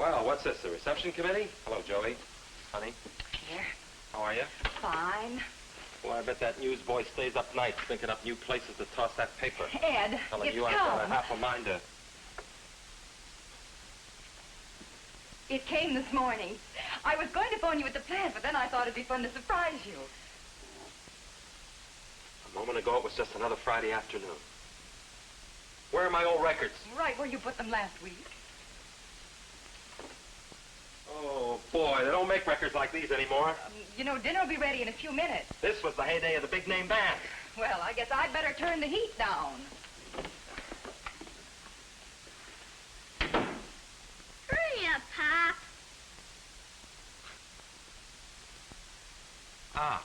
Well, what's this, the reception committee? Hello, Joey. Honey. Here. How are you? Fine. Well, I bet that newsboy stays up nights thinking up new places to toss that paper. Ed, Telling it's you I've got a half a mind to... It came this morning. I was going to phone you at the plant, but then I thought it'd be fun to surprise you. A moment ago, it was just another Friday afternoon. Where are my old records? Right where you put them last week. Oh, boy, they don't make records like these anymore. You know, dinner will be ready in a few minutes. This was the heyday of the big-name band. Well, I guess I'd better turn the heat down. Hurry up, Pop. Ah,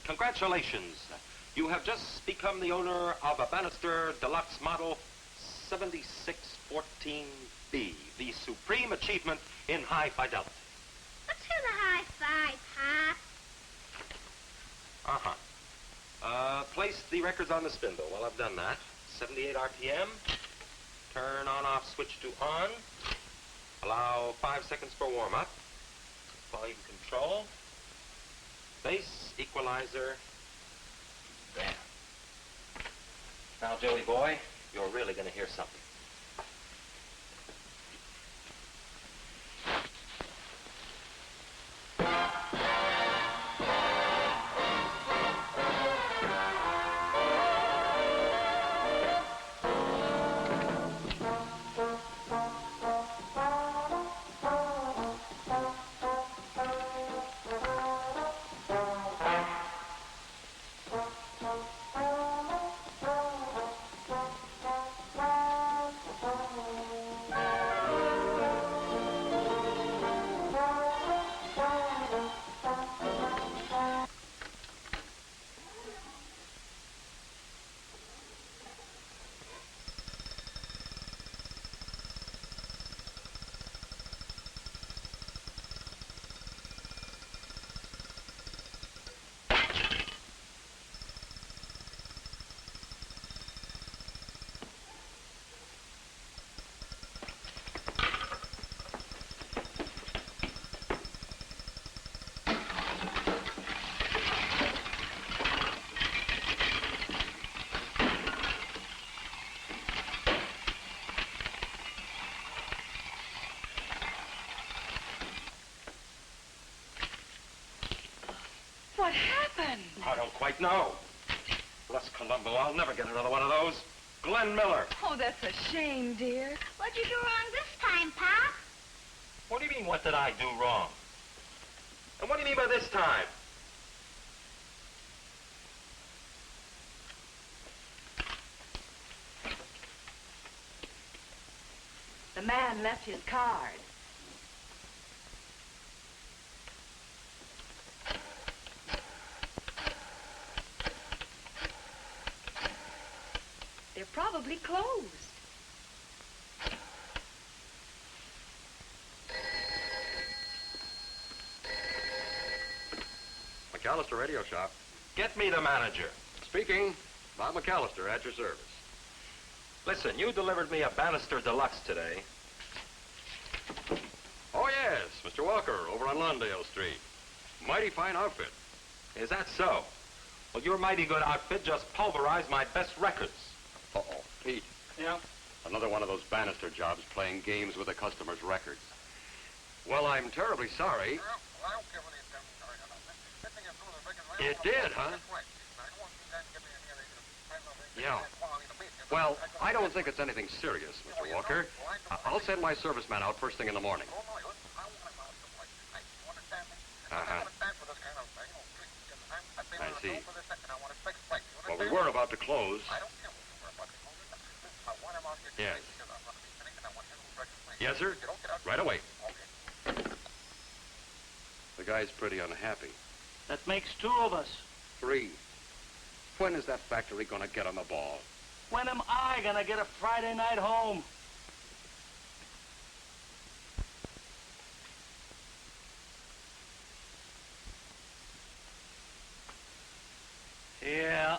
congratulations. You have just become the owner of a Bannister Deluxe Model 7614B, the supreme achievement in high fidelity. Let's hear the high five, Pop. Place the records on the spindle. Well, I've done that. 78 RPM. Turn on-off switch to on. Allow 5 seconds for warm-up. Volume control. Bass equalizer. There. Now, Joey boy, you're really going to hear something. What happened? I don't quite know. Bless Columbo, I'll never get another one of those. Glenn Miller. Oh, that's a shame, dear. What'd you do wrong this time, Pop? What do you mean, what did I do wrong? And what do you mean by this time? The man left his card. They're probably closed. McAllister Radio Shop. Get me the manager. Speaking. Bob McAllister at your service. Listen, you delivered me a Bannister Deluxe today. Oh, yes, Mr. Walker, over on Lawndale Street. Mighty fine outfit. Is that so? Well, your mighty good outfit just pulverized my best records. Uh-oh, Pete. Yeah? Another one of those Bannister jobs playing games with the customer's records. Well, I'm terribly sorry. It did, huh? Yeah. Well, I don't think it's anything serious, Mr. Walker. I'll send my serviceman out first thing in the morning. Uh-huh. I see. Well, we were about to close. Yes. Yes, sir. Right away. The guy's pretty unhappy. That makes 2 of us. 3. When is that factory going to get on the ball? When am I gonna get a Friday night home? Yeah.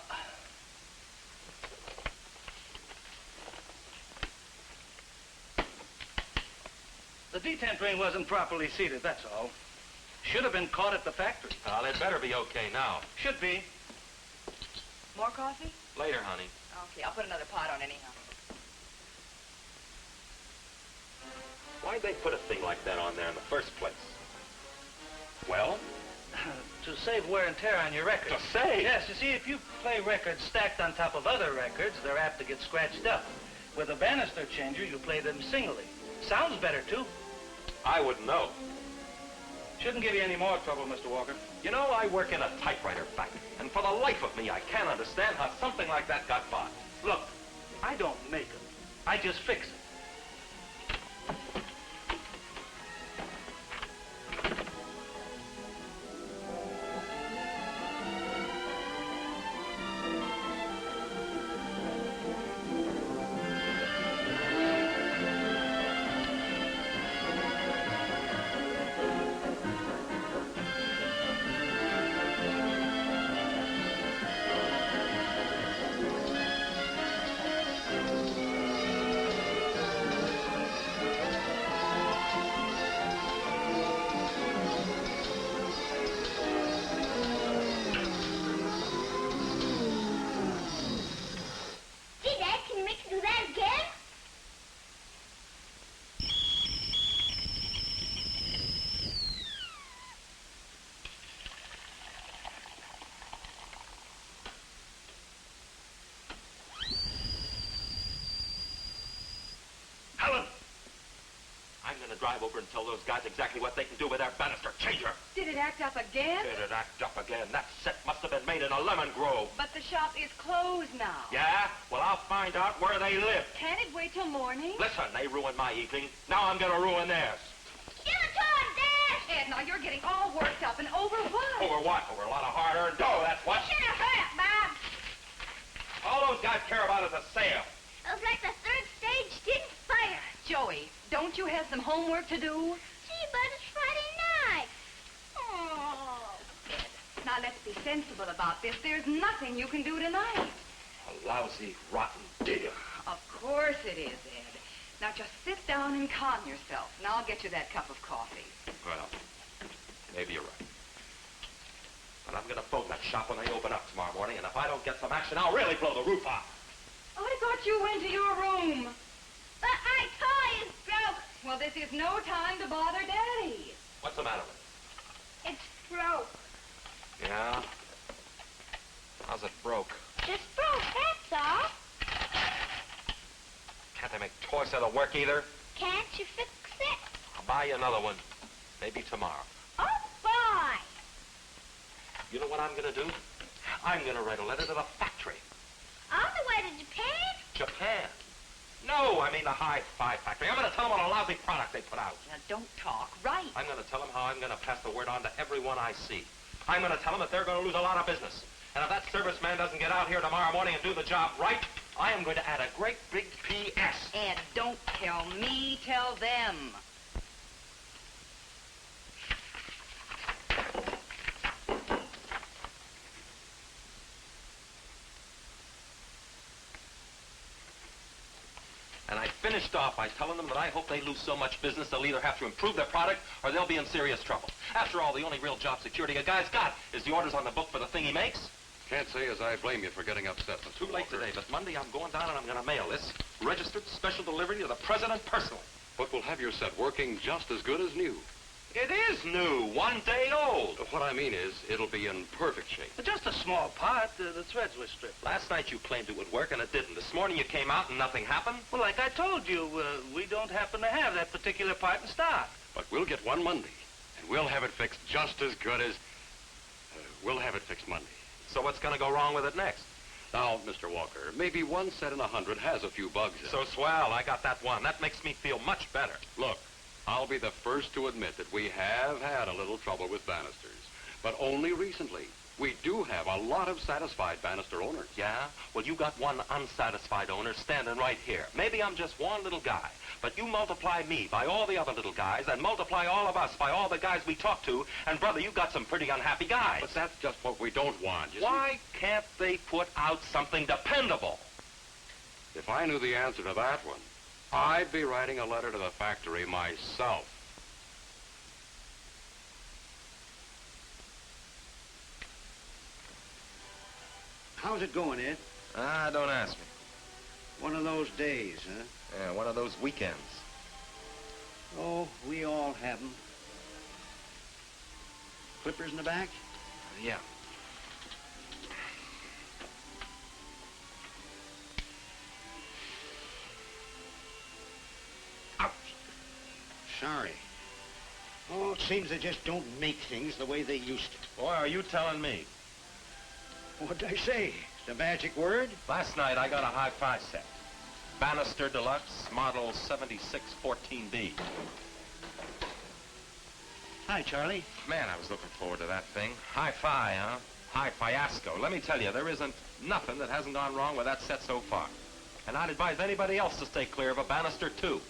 The detent ring wasn't properly seated, that's all. Should have been caught at the factory. Well, it better be okay now. Should be. More coffee? Later, honey. Okay, I'll put another pot on anyhow. Why'd they put a thing like that on there in the first place? Well, to save wear and tear on your records. To save? Yes, you see, if you play records stacked on top of other records, they're apt to get scratched up. With a banister changer, you play them singly. Sounds better, too. I wouldn't know. Shouldn't give you any more trouble, Mr. Walker. You know, I work in a typewriter factory, and for the life of me, I can't understand how something like that got bought. Look, I don't make them. I just fix them. Gee, Dad, can you make it do that again? Helen! I'm gonna drive over and tell those guys exactly what they can do with their banister changer. Did it act up again? Did it act up again? That set must have been made in a lemon grove. But the shop is closed now. Yeah? Well, I'll find out where they live. Can it wait till morning? Listen, they ruined my evening. Now I'm gonna ruin theirs. Give it to him, Dad! Ed, now you're getting all worked up and over what? Over what? Over a lot of hard-earned dough, that's what. Should have heard it, Bob. All those guys care about is a sale. It was like the third stage didn't fire. Joey, don't you have some homework to do? Gee, but it's Friday night. Oh. Now let's be sensible about this. There's nothing you can do tonight. A lousy, rotten deal. Of course it is, Ed. Now just sit down and calm yourself, and I'll get you that cup of coffee. Well, maybe you're right. But I'm gonna phone that shop when they open up tomorrow morning, and if I don't get some action, I'll really blow the roof off. I thought you went to your room. But my toy is broke. Well, this is no time to bother Daddy. What's the matter with it? It's broke. Yeah? How's it broke? Just broke, that's all. Can't they make toys that'll work either? Can't you fix it? I'll buy you another one. Maybe tomorrow. Oh, boy. You know what I'm gonna do? I'm gonna write a letter to the factory. All the way to Japan? Japan. No, I mean the Hi-Fi factory. I'm gonna tell them what a lousy product they put out. Now don't talk, right? I'm gonna tell them how I'm gonna pass the word on to everyone I see. I'm gonna tell them that they're gonna lose a lot of business. And if that serviceman doesn't get out here tomorrow morning and do the job right, I am going to add a great big P.S. Ed, don't tell me, tell them. And I finished off by telling them that I hope they lose so much business they'll either have to improve their product or they'll be in serious trouble. After all, the only real job security a guy's got is the orders on the book for the thing he makes. Can't say as I blame you for getting upset, Mr. Too late Walker. today, but Monday I'm going down and I'm going to mail this registered special delivery to the president personally. But we'll have your set working just as good as new. It is new, 1 day old. What I mean is, it'll be in perfect shape. Just a small part. The threads were stripped. Last night you claimed it would work and it didn't. This morning you came out and nothing happened. Well, like I told you, we don't happen to have that particular part in stock. But we'll get one Monday, and we'll have it fixed just as good as... we'll have it fixed Monday. So what's going to go wrong with it next? Now, Mr. Walker, maybe one set in 100 has a few bugs in it. So swell, I got that one. That makes me feel much better. Look, I'll be the first to admit that we have had a little trouble with banisters, but only recently. We do have a lot of satisfied banister owners. Yeah? Well, you got one unsatisfied owner standing right here. Maybe I'm just one little guy, but you multiply me by all the other little guys and multiply all of us by all the guys we talk to, and brother, you got some pretty unhappy guys. But that's just what we don't want, you see. Why can't they put out something dependable? If I knew the answer to that one, I'd be writing a letter to the factory myself. How's it going, Ed? Ah, don't ask me. One of those days, huh? Yeah, one of those weekends. Oh, we all have them. Clippers in the back? Yeah. Ouch. Sorry. Oh, it seems they just don't make things the way they used to. Boy, are you telling me? What'd I say? The magic word? Last night I got a hi-fi set. Bannister Deluxe, model 7614B. Hi, Charlie. Man, I was looking forward to that thing. Hi-fi, huh? Hi-fiasco. Let me tell you, there isn't nothing that hasn't gone wrong with that set so far. And I'd advise anybody else to stay clear of a Bannister, too.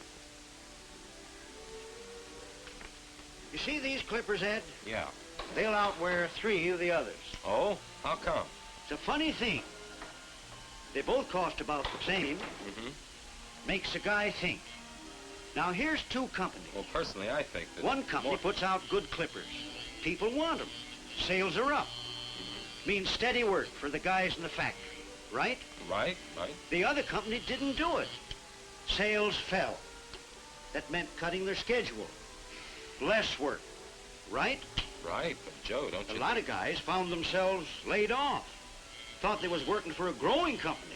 You see these clippers, Ed? Yeah. They'll outwear 3 of the others. Oh? How come? It's a funny thing. They both cost about the same. Mm-hmm. Makes a guy think. Now, here's 2 companies. Well, personally, I think that... One company puts out good clippers. People want them. Sales are up. Means steady work for the guys in the factory, right? Right. The other company didn't do it. Sales fell. That meant cutting their schedule. Less work, right? Right, but Joe, don't you... A lot of guys found themselves laid off. Thought they was working for a growing company.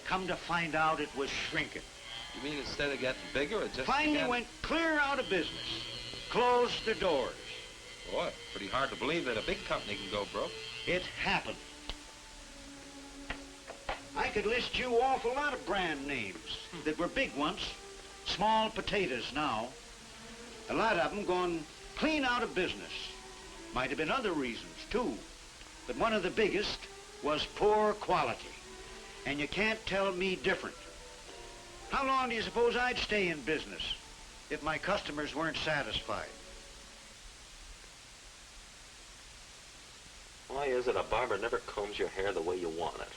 Come to find out it was shrinking. You mean instead of getting bigger, it just... Finally began... went clear out of business. Closed their doors. Boy, pretty hard to believe that a big company can go broke. It happened. I could list you off a lot of brand names that were big once. Small potatoes now. A lot of them gone clean out of business. Might have been other reasons, too. But one of the biggest was poor quality. And you can't tell me different. How long do you suppose I'd stay in business if my customers weren't satisfied? Why is it a barber never combs your hair the way you want it?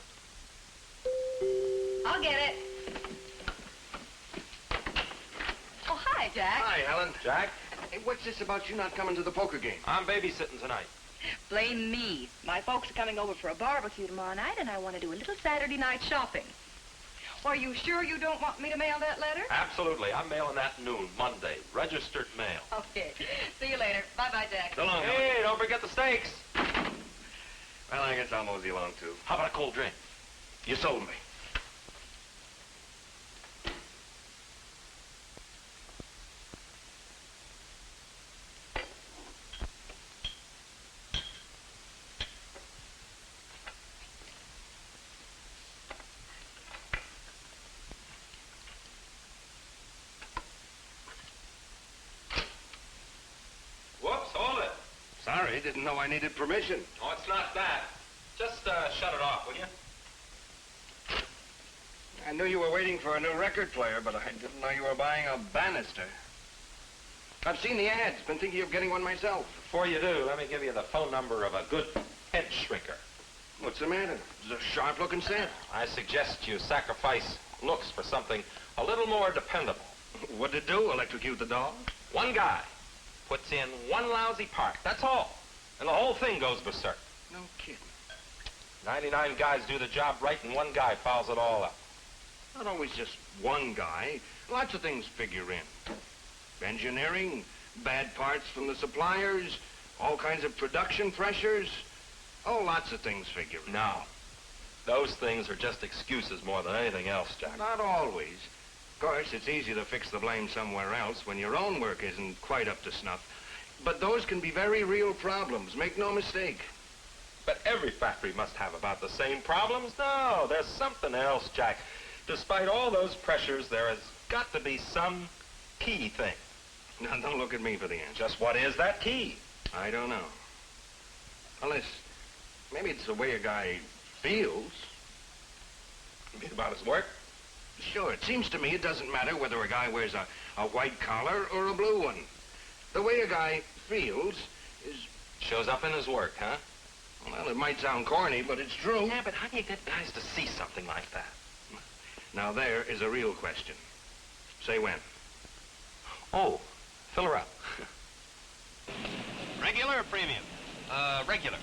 I'll get it. Oh, hi, Jack. Hi, Helen. Jack, Hey, what's this about you not coming to the poker game? I'm babysitting tonight. Blame me. My folks are coming over for a barbecue tomorrow night, and I want to do a little Saturday night shopping. Are you sure you don't want me to mail that letter? Absolutely. I'm mailing that noon, Monday. Registered mail. Okay. See you later. Bye-bye, Jack. So long, Helen. Hey, don't forget the steaks. Well, I guess I'll mosey along, too. How about a cold drink? You sold me. Whoops, hold it. Sorry, didn't know I needed permission. Oh, it's not that. Just shut it off, will you? I knew you were waiting for a new record player, but I didn't know you were buying a banister. I've seen the ads. Been thinking of getting one myself. Before you do, let me give you the phone number of a good head shrinker. What's the matter? It's a sharp-looking set. I suggest you sacrifice looks for something a little more dependable. What'd it do? Electrocute the dog? One guy puts in one lousy part, that's all. And the whole thing goes berserk. No kidding. 99 guys do the job right, and one guy fouls it all up. Not always just one guy. Lots of things figure in. Engineering, bad parts from the suppliers, all kinds of production pressures. Oh, lots of things figure in. No. Those things are just excuses more than anything else, Jack. Not always. Of course, it's easy to fix the blame somewhere else when your own work isn't quite up to snuff. But those can be very real problems, make no mistake. But every factory must have about the same problems. No, there's something else, Jack. Despite all those pressures, there has got to be some key thing. Now, don't look at me for the answer. Just what is that key? I don't know. Unless, maybe it's the way a guy feels. You mean about his work? Sure, it seems to me it doesn't matter whether a guy wears a white collar or a blue one. The way a guy feels is... Shows up in his work, huh? Well, it might sound corny, but it's true. Yeah, but how do you get guys to see something like that? Now, there is a real question. Say when. Oh, fill her up. Regular or premium? Regular.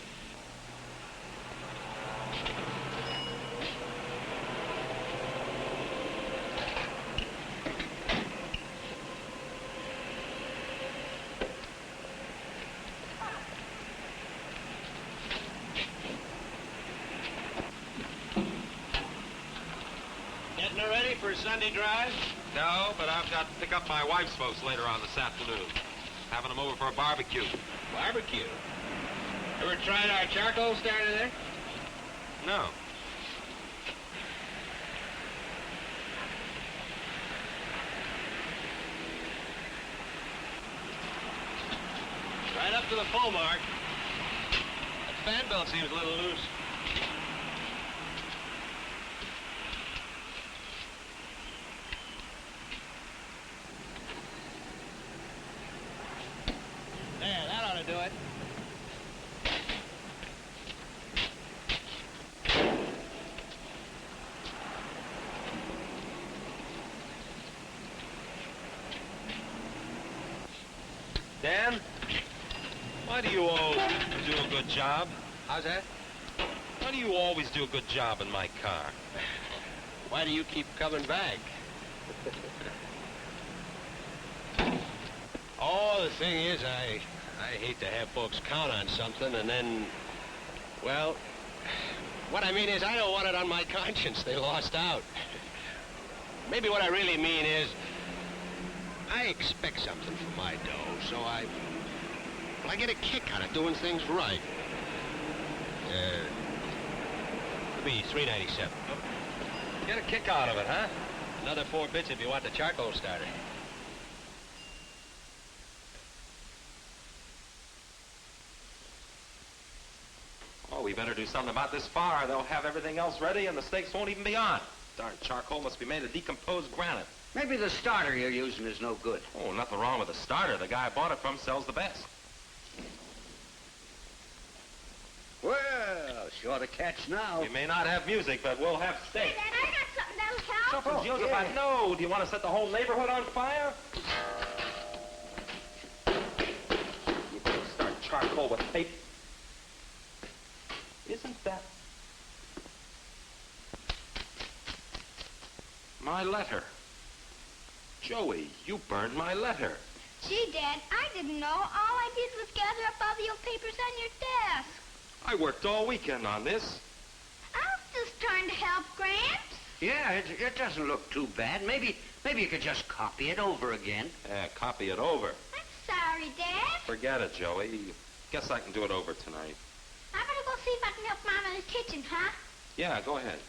Sunday drive? No, but I've got to pick up my wife's folks later on this afternoon. Having them over for a barbecue. Barbecue. Ever tried our charcoal starter there? No. Right up to the full mark. That fan belt seems a little loose. There, that ought to do it. Dan, why do you always do a good job? How's that? Why do you always do a good job in my car? Why do you keep coming back? Oh, the thing is, I hate to have folks count on something and then, well, what I mean is I don't want it on my conscience they lost out. Maybe what I really mean is I expect something from my dough, so I get a kick out of doing things right. It'll be $3.97. Get a kick out of it, huh? Another 4 bits if you want the charcoal starter. Oh, we better do something about this fire. They'll have everything else ready and the steaks won't even be on. Darn charcoal must be made of decomposed granite. Maybe the starter you're using is no good. Oh, nothing wrong with the starter. The guy I bought it from sells the best. Well, sure to catch now. We may not have music, but we'll have steak. Hey, Dad, I got something that'll help. Something, Joseph, yeah. I know. Do you want to set the whole neighborhood on fire? You don't start charcoal with paper. Isn't that... my letter? Joey, you burned my letter. Gee, Dad, I didn't know. All I did was gather up all the old papers on your desk. I worked all weekend on this. I was just trying to help Gramps. Yeah, it doesn't look too bad. Maybe you could just copy it over again. Yeah, copy it over. I'm sorry, Dad. Forget it, Joey. Guess I can do it over tonight. I better go see if I can help Mom in the kitchen, huh? Yeah, go ahead.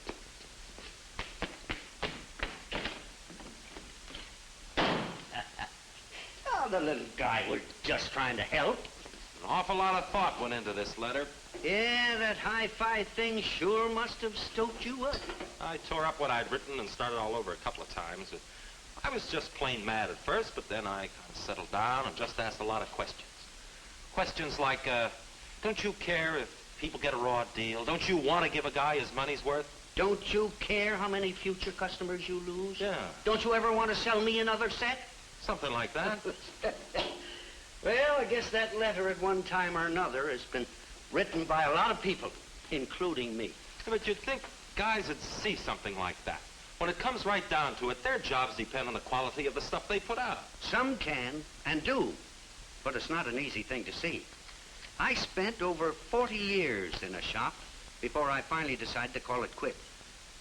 Oh, the little guy was just trying to help. An awful lot of thought went into this letter. Yeah, that hi-fi thing sure must have stoked you up. I tore up what I'd written and started all over a couple of times. I was just plain mad at first, but then I kind of settled down and just asked a lot of questions. Questions like, don't you care if people get a raw deal? Don't you want to give a guy his money's worth? Don't you care how many future customers you lose? Yeah. Don't you ever want to sell me another set? Something like that. Well, I guess that letter at one time or another has been written by a lot of people, including me. But you'd think guys would see something like that. When it comes right down to it, their jobs depend on the quality of the stuff they put out. Some can and do, but it's not an easy thing to see. I spent over 40 years in a shop before I finally decided to call it quit.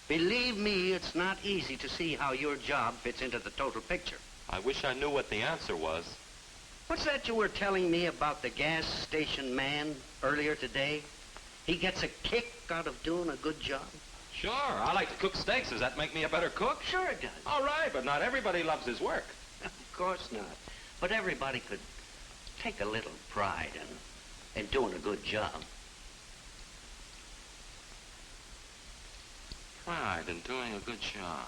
Believe me, it's not easy to see how your job fits into the total picture. I wish I knew what the answer was. What's that you were telling me about the gas station man earlier today? He gets a kick out of doing a good job? Sure, I like to cook steaks. Does that make me a better cook? Sure it does. All right, but not everybody loves his work. Of course not. But everybody could take a little pride in doing a good job. Pride in doing a good job.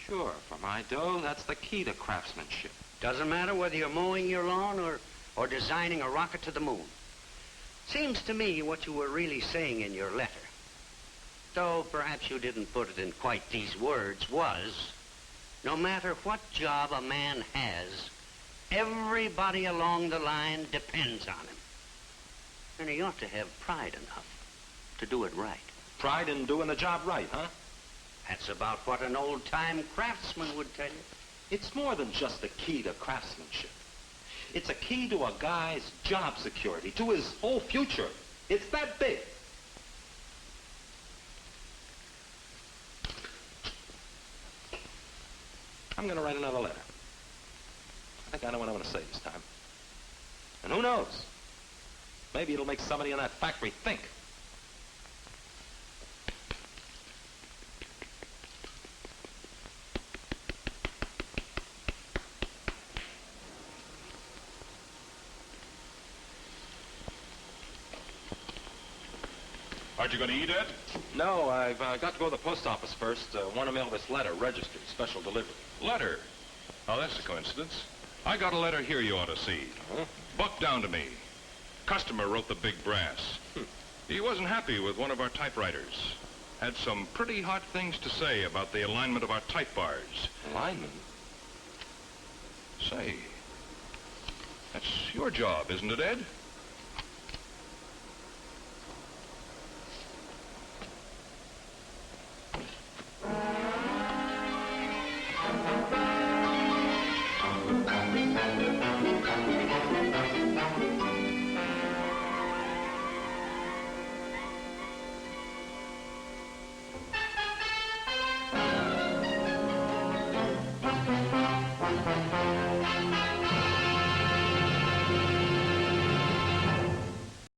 Sure, for my dough, that's the key to craftsmanship. Doesn't matter whether you're mowing your lawn or designing a rocket to the moon. Seems to me what you were really saying in your letter, though perhaps you didn't put it in quite these words, was, no matter what job a man has, everybody along the line depends on him. And he ought to have pride enough to do it right. Pride in doing the job right, huh? That's about what an old-time craftsman would tell you. It's more than just the key to craftsmanship. It's a key to a guy's job security, to his whole future. It's that big. I'm going to write another letter. I think I know what I'm going to say this time. And who knows? Maybe it'll make somebody in that factory think. Aren't you going to eat, Ed? No, I've got to go to the post office first. Want to mail this letter, registered, special delivery. Letter? Oh, that's a coincidence. I got a letter here you ought to see. Huh? Buck down to me. Customer wrote the big brass. He wasn't happy with one of our typewriters. Had some pretty hot things to say about the alignment of our type bars. Alignment? Say, that's your job, isn't it, Ed?